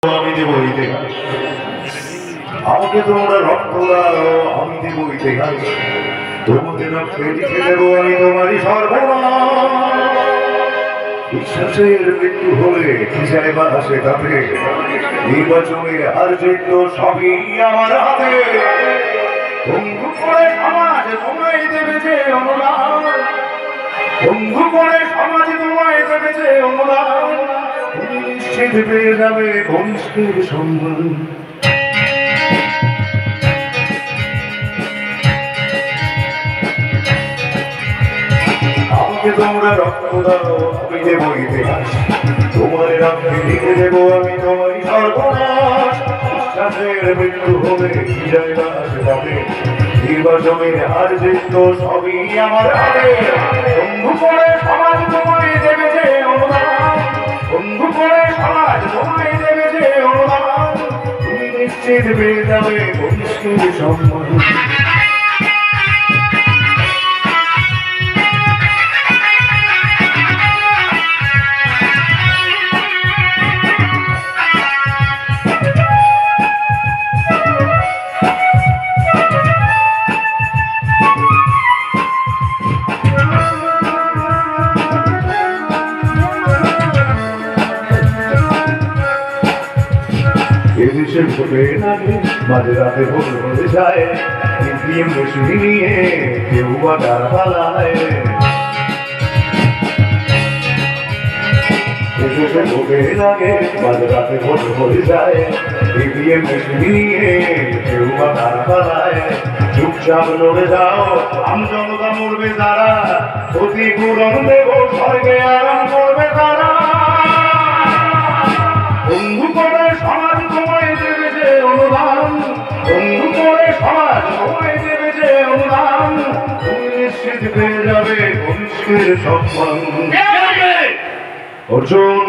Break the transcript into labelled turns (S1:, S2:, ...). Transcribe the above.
S1: আমি দেব ইতিহাস, আমাকে তোমরা রক্ত দাও, আমি দেব ইতিহাস, তোমাদের রক্তে লিখে দেবো আমি তোমারই সর্বনাশ। বিশ্বাসের মৃত্যু হলে কি যায় বা আসে তাতে, নির্বাচনে আর জিত সবই আমার হাতে। বন্ধু করে সমাজ তোমায় দেবে যে অনুদান, বন্ধু করে সমাজ তোমায় দেবে যে অনুদান, তুমি নিশ্চিত পেয়ে যাবে কনিষ্ঠের সম্মান। আমাকে তোমরা রক্ত দাও, আমি দেব ইতিহাস, তোমার রক্তে লিখে দেব আমি তোমারই সর্বনাশ। বিশ্বাসের মৃত্যু হলে কি যায় না আসে তাতে, নির্বাচনের হার জিত সবই আমার হাতে। বন্ধু করে সমাজ তোমায় দেবে যে অনুদান, বন্ধু করে সমাজ তোমায় দেবে যে অনুদান, তুমি নিশ্চিত পেয়ে যাবে কনিষ্ঠের সম্মান। এদেশের ভোটে নাকি মাঝে রাতে ভোট হয়ে যায়, ইভিএম মেশিন নিয়ে কেউ বা ডার পালায়। এদেশের ভোটে লাগে মাঝে রাতে ভোট হয়ে যায়, ইভিএম মেশিন নিয়ে কেউ বা ডার পালায়। চুপচাপ লড়ে যাও, আমজনতা মরবে যারা, ক্ষতিপূরণ দেব স্বর্গে আরাম করবে তারা। বন্ধু করে সমাজ তোমায় দেবে যে অনুদান, বন্ধু করে সমাজ তোমায় দেবে যে অনুদান, তুমি নিশ্চিত পেয়ে যাবে কনিষ্ঠের সম্মান। অর্জুন